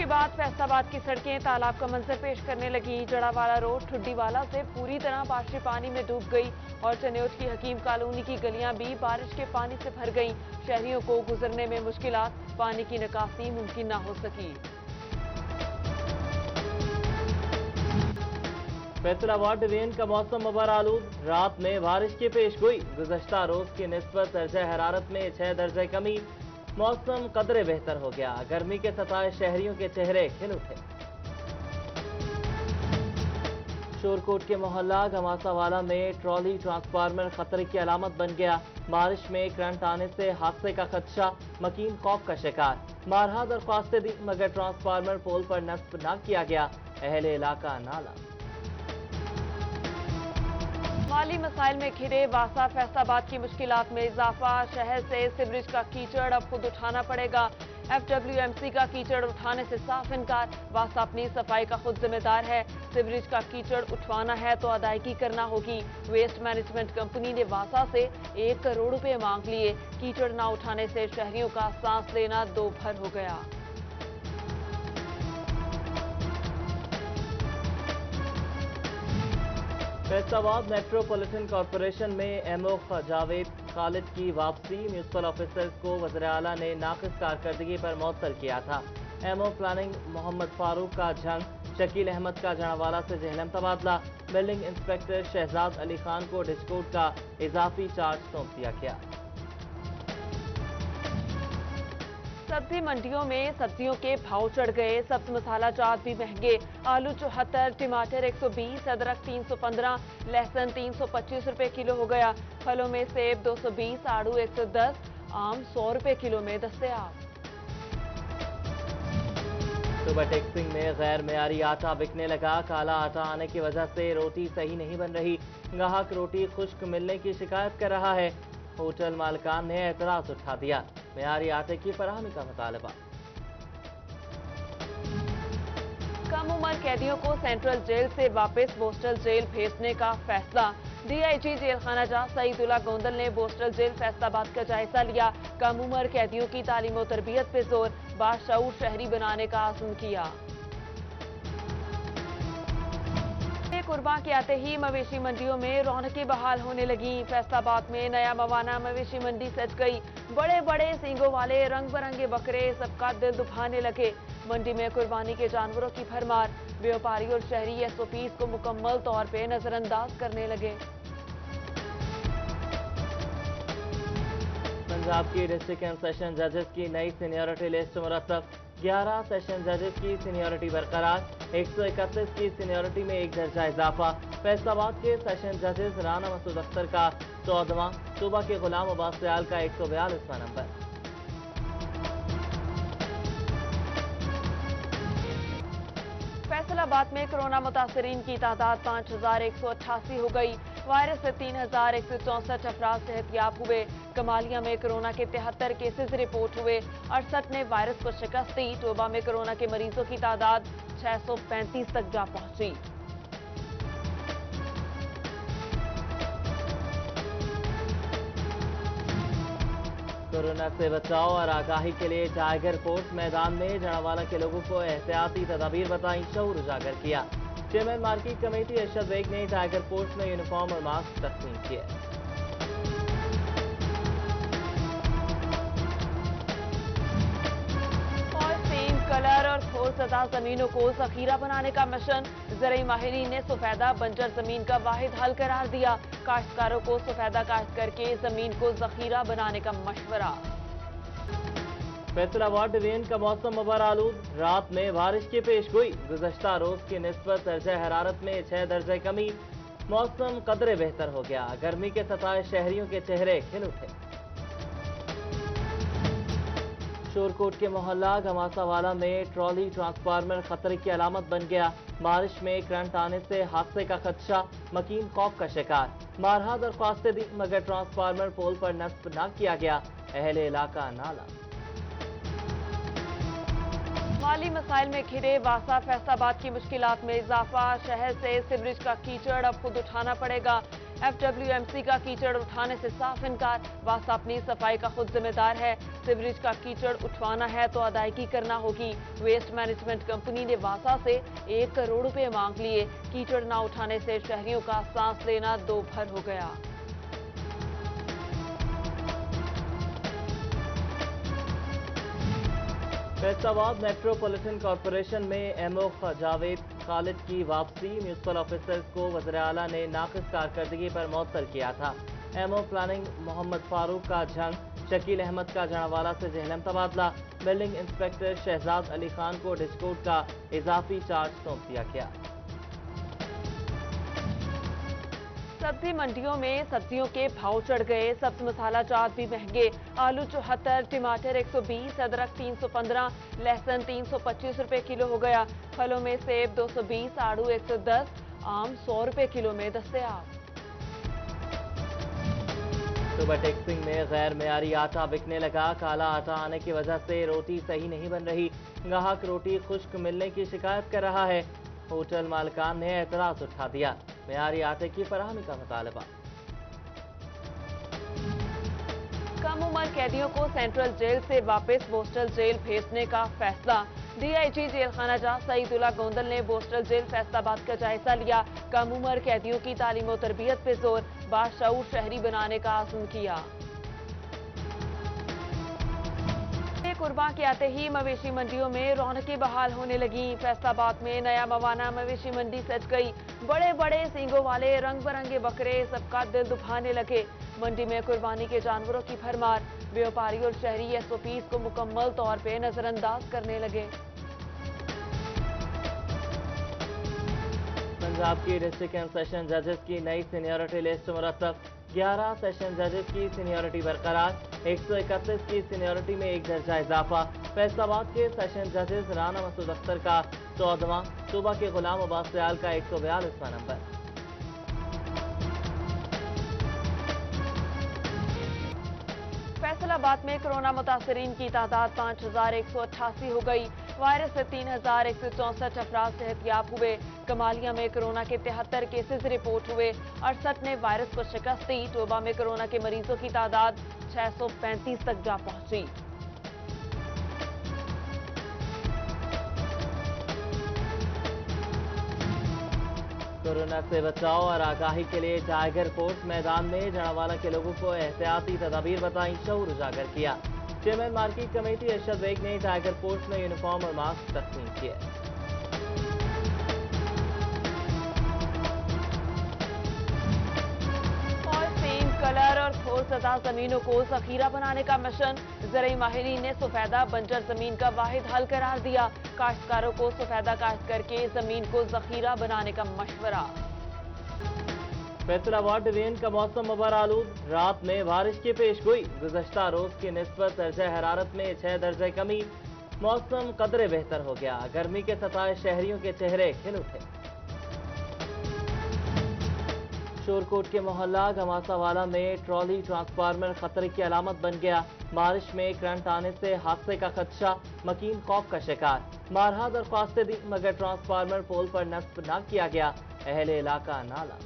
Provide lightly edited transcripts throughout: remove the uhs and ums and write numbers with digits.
بعد फैसलाबाद की सड़कें तालाब का मंजर पेश करने लगी। जड़ावाला रोड ठुड्डीवाला से पूरी तरह बारिशी पानी में डूब गई और चनेौट की हकीम कॉलोनी की गलियां भी बारिश के पानी से भर गईं। शहरियों को गुजरने में मुश्किलात, पानी की निकासी मुमकिन न हो सकी। फैसलाबाद डिवीजन का मौसम मबरालूद, रात में बारिश की पेशगोई। गुज़श्ता रोज की निस्बत दर्जा हरारत में 6 दर्जे कमी। मौसम कदरे बेहतर हो गया। गर्मी के सताए शहरियों के चेहरे खिल उठे। शोरकोट के मोहल्ला घमासावाला में ट्रॉली ट्रांसफार्मर खतरे की अलामत बन गया। बारिश में करंट आने से हादसे का खदशा, मकीन खौफ का शिकार। बारहा दरख्वास्तें दी मगर ट्रांसफार्मर पोल पर नस्ब न किया गया। अहले इलाका नाला। माली मसाइल में घिरे वासा, फैसलाबाद की मुश्किलात में इजाफा। शहर से सिवरेज का कीचड़ अब खुद उठाना पड़ेगा। FWMC का कीचड़ उठाने से साफ इनकार। वासा अपनी सफाई का खुद जिम्मेदार है। सिवरेज का कीचड़ उठवाना है तो अदायगी करना होगी। वेस्ट मैनेजमेंट कंपनी ने वासा से 1 करोड़ रुपए मांग लिए। कीचड़ न उठाने से शहरियों का सांस लेना दो भर हो गया। फैसलाबाद मेट्रोपॉलिटन कॉरपोरेशन में MO जावेद खालिद की वापसी। म्यूनसिपल ऑफिसर्स को वज़ीर आला ने नाक़िस कारकर्दगी पर मुअत्तल किया था। MO प्लानिंग मोहम्मद फारूक का जंग, शकील अहमद का जड़ावाला से जेहलम तबादला। बिल्डिंग इंस्पेक्टर शहजाद अली खान को डिस्कोट का इजाफी चार्ज सौंप दिया गया। सब्जी मंडियों में सब्जियों के भाव चढ़ गए। सब्ज मसाला जात भी महंगे। आलू 74, टमाटर 120, अदरक 315, लहसुन 325 रुपए किलो हो गया। फलों में सेब 220, आड़ू 110, आम 100 रुपए किलो में दस्तयाब। सुबह टेक्सिंग में गैर मेयारी आटा बिकने लगा। काला आटा आने की वजह से रोटी सही नहीं बन रही। ग्राहक रोटी खुश्क मिलने की शिकायत कर रहा है। होटल मालिकान ने एतराज उठा दिया। मेयारी आटे की फराहमी का मुतालबा। कम उम्र कैदियों को सेंट्रल जेल से वापस बोस्टल जेल भेजने का फैसला। DIG जेल खाना जा सईदुल्ला गोंदल ने बोस्टल जेल फैसलाबाद का जायजा लिया। कम उम्र कैदियों की तालीम और तरबियत पे जोर, बाशऊर शहरी बनाने का आज़म किया। कुर्बा के आते ही मवेशी मंडियों में रौनकें बहाल होने लगी। फैसलाबाद में नया मवाना मवेशी मंडी सज गई। बड़े बड़े सींगों वाले रंग बिरंगे बकरे सबका दिल दुभाने लगे। मंडी में कुर्बानी के जानवरों की भरमार। व्यापारी और शहरी SOPs को मुकम्मल तौर पे नजरअंदाज करने लगे। पंजाब की डिस्ट्रिक्ट एंड सेशन जजेस की नई सीनियरिटी लिस्ट मुरतब। 11 सेशन जजेस की सीनियरिटी बरकरार। 131 की सीनियरिटी में 1 दर्जा इजाफा। फैसलाबाद के सेशन जजेस राना मसूद अख्तर का 14वां, सूबा के गुलाम अब्बास दयाल का 142वां नंबर। फैसलाबाद में कोरोना मुतासरीन की तादाद 5188 हो गई। वायरस से 3164 अफराद सेहतयाब हुए। कमालिया में कोरोना के 73 केसेस रिपोर्ट हुए। 68 ने वायरस को शिकस्त दी। टोबा में कोरोना के मरीजों की तादाद 635 तक जा पहुंची। कोरोना से बचाव और आगाही के लिए टाइगर फोर्स मैदान में। जड़ावाला के लोगों को एहतियाती तदाबीर बताई, शऊर उजागर किया। Chairman market committee Arshad Baig ने टाइगर फोर्स में यूनिफॉर्म और मास्क तकसीम किए। कलर और ठोसदा जमीनों को जखीरा बनाने का मिशन। ज़राई माहिरीन ने सफेदा बंजर जमीन का वाहिद हल करार दिया। काश्तकारों को सफेदा काश्त करके जमीन को जखीरा बनाने का मशवरा। फैसलाबाद डिवीजन का मौसम मबरालूद, रात में बारिश की पेशगोई। गुज़श्ता रोज की निस्बत दर्जा हरारत में 6 दर्जे कमी। मौसम कदरे बेहतर हो गया। गर्मी के सताए शहरियों के चेहरे खिल उठे। शोरकोट के मोहल्ला घमासावाला में ट्रॉली ट्रांसफार्मर खतरे की अलामत बन गया। बारिश में करंट आने से हादसे का खदशा, मकीन खौफ का शिकार। बारहा दरख्वास्तें दी मगर ट्रांसफार्मर पोल पर नस्ब न किया गया। अहले इलाका नाला। माली मसाइल में घिरे वासा फैसलाबाद की मुश्किलात में इजाफा, शहर से सिवरेज का कीचड़ अब खुद उठाना पड़ेगा। FWMC का कीचड़ उठाने से साफ इनकार, वासा अपनी सफाई का खुद जिम्मेदार है। सिवरेज का कीचड़ उठवाना है तो अदायगी करना होगी। वेस्ट मैनेजमेंट कंपनी ने वासा से 1 करोड़ रुपए मांग लिए। कीचड़ न उठाने से शहरियों का सांस लेना दो भर हो गया। फैसलाबाद मेट्रोपॉलिटन कॉरपोरेशन में एमओ जावेद खालिद की वापसी, म्यूनसिपल ऑफिसर्स को वज़ीर आला ने नाक़िस कारकर्दगी पर मुअत्तल किया था। एमओ प्लानिंग मोहम्मद फारूक का जंग, शकील अहमद का जनावाला से जहलम तबादला, बिल्डिंग इंस्पेक्टर शहजाद अली खान को डिस्कोट का इजाफी चार्ज सौंप दिया गया। सब्जी मंडियों में सब्जियों के भाव चढ़ गए, सब्ज मसाला जात भी महंगे। आलू 74, टमाटर 120, अदरक 315, लहसुन 325 रुपए किलो हो गया। फलों में सेब 220, आड़ू 110, आम 100 रुपए किलो में दस्तयाब। सुबह टेक्सिंग में गैर मेयारी आटा बिकने लगा। काला आटा आने की वजह से रोटी सही नहीं बन रही। ग्राहक रोटी खुश्क मिलने की शिकायत कर रहा है। होटल मालिकान ने एतराज उठा दिया। मेयारी आटे की फराहमी का मुतालबा। कम उम्र कैदियों को सेंट्रल जेल से वापस बोस्टल जेल भेजने का फैसला। DIG जेल खाना जहां सईदुल्ला गोंदल ने बोस्टल जेल फैसलाबाद का जायजा लिया। कम उम्र कैदियों की तालीम और तरबियत पे जोर, बाशऊर शहरी बनाने का आज़म किया। कुर्बान के आते ही मवेशी मंडियों में रौनकें बहाल होने लगी। फैसलाबाद में नया मवाना मवेशी मंडी सज गई। बड़े बड़े सींगों वाले रंग बिरंगे बकरे सबका दिल दुभाने लगे। मंडी में कुर्बानी के जानवरों की भरमार। व्यापारी और शहरी SOPs को मुकम्मल तौर पे नजरअंदाज करने लगे। पंजाब की डिस्ट्रिक्ट एंड सेशन जजेस की नई सीनियरिटी लिस्ट मुरतब। 11 सेशन जजेस की सीनियरिटी बरकरार। 131 की सीनियरिटी में 1 दर्जा इजाफा। फैसलाबाद के सेशन जजेस राना मसूद अख्तर का 14वां, सूबा के गुलाम अब्बास दयाल का 142वां नंबर। फैसलाबाद में कोरोना मुतासरीन की तादाद 5188 हो गई। वायरस से 3164 अफराद सेहतयाब हुए। कमालिया में कोरोना के 73 केसेस रिपोर्ट हुए। 68 ने वायरस को शिकस्त दी। टोबा में कोरोना के मरीजों की तादाद 635 तक जा पहुंची। कोरोना से बचाव और आगाही के लिए टाइगर फोर्स मैदान में जनावाला के लोगों को एहतियाती तदाबीर बताई, शऊर उजागर किया। Chairman market committee Arshad Baig ने टाइगर फोर्स में यूनिफॉर्म और मास्क तकसीम किए। कलर और ठोसदा जमीनों को जखीरा बनाने का मिशन। ज़राई माहिरीन ने सफेदा बंजर जमीन का वाहिद हल करार दिया। काश्तकारों को सफेदा काश्त करके जमीन को जखीरा बनाने का मशवरा। फैसलाबाद डिवीजन का मौसम मबर आलूद। रात में बारिश की पेशगोई। गुज़श्ता रोज की निस्बत दर्जा हरारत में 6 दर्जे कमी। मौसम कदरे बेहतर हो गया। गर्मी के सताए शहरियों के चेहरे खिल उठे। शोरकोट के मोहल्ला गमासावाला में ट्रॉली ट्रांसफार्मर खतरे की अलामत बन गया। बारिश में करंट आने से हादसे का खदशा, मकीन खौफ का शिकार। बारहा दरख्वास्तें दी मगर ट्रांसफार्मर पोल पर नस्ब न किया गया। अहले इलाका नाला।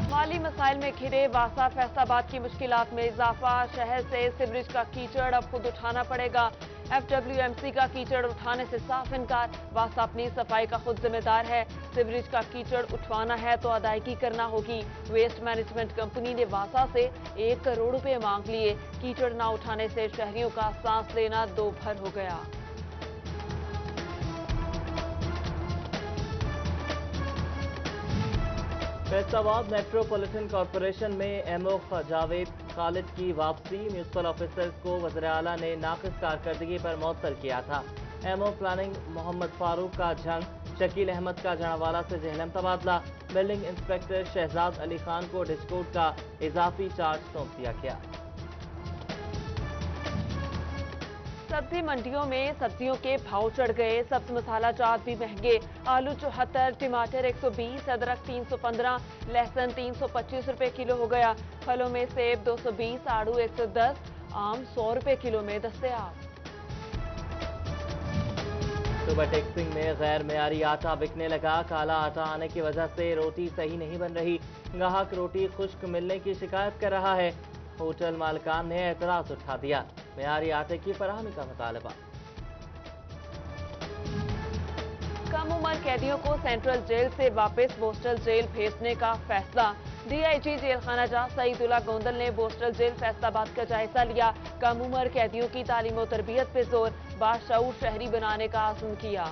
माली मसाइल में घिरे वासा फैसलाबाद की मुश्किलात में इजाफा, शहर से सिवरेज का कीचड़ अब खुद उठाना पड़ेगा। FWMC का कीचड़ उठाने से साफ इनकार, वासा अपनी सफाई का खुद जिम्मेदार है। सिवरेज का कीचड़ उठवाना है तो अदायगी करना होगी। वेस्ट मैनेजमेंट कंपनी ने वासा से 1 करोड़ रुपए मांग लिए। कीचड़ न उठाने से शहरियों का सांस लेना दो भर हो गया। फैसलाबाद मेट्रोपॉलिटन कॉरपोरेशन में एमओ जावेद खालिद की वापसी, म्यूनसिपल ऑफिसर्स को वज़ीर आला ने नाक़िस कारकर्दगी पर मुअत्तल किया था। एमओ प्लानिंग मोहम्मद फारूक का जंग, शकील अहमद का जनावाला से जहलम तबादला, बिल्डिंग इंस्पेक्टर शहजाद अली खान को डिस्कोट का इजाफी चार्ज सौंप दिया गया। सब्जी मंडियों में सब्जियों के भाव चढ़ गए, सब्ज मसाला जात भी महंगे। आलू 74, टमाटर 120, अदरक 315, लहसुन 325 रुपए किलो हो गया। फलों में सेब 220, आड़ू 110, आम 100 रुपए किलो में दस्तयाब। सुबह टेक्सिंग में गैर मेयारी आटा बिकने लगा। काला आटा आने की वजह से रोटी सही नहीं बन रही। ग्राहक रोटी खुश्क मिलने की शिकायत कर रहा है। होटल मालिकान ने एतराज उठा दिया। मेयारी आटे की फराहमी का मुतालबा। कम उम्र कैदियों को सेंट्रल जेल से वापस बोस्टल जेल भेजने का फैसला। डीआईजी जेल खाना जा सईदुल्ला गोंदल ने बोस्टल जेल फैसलाबाद का जायजा लिया। कम उम्र कैदियों की तालीम और तरबियत पे जोर, बाशऊर शहरी बनाने का आज़म किया।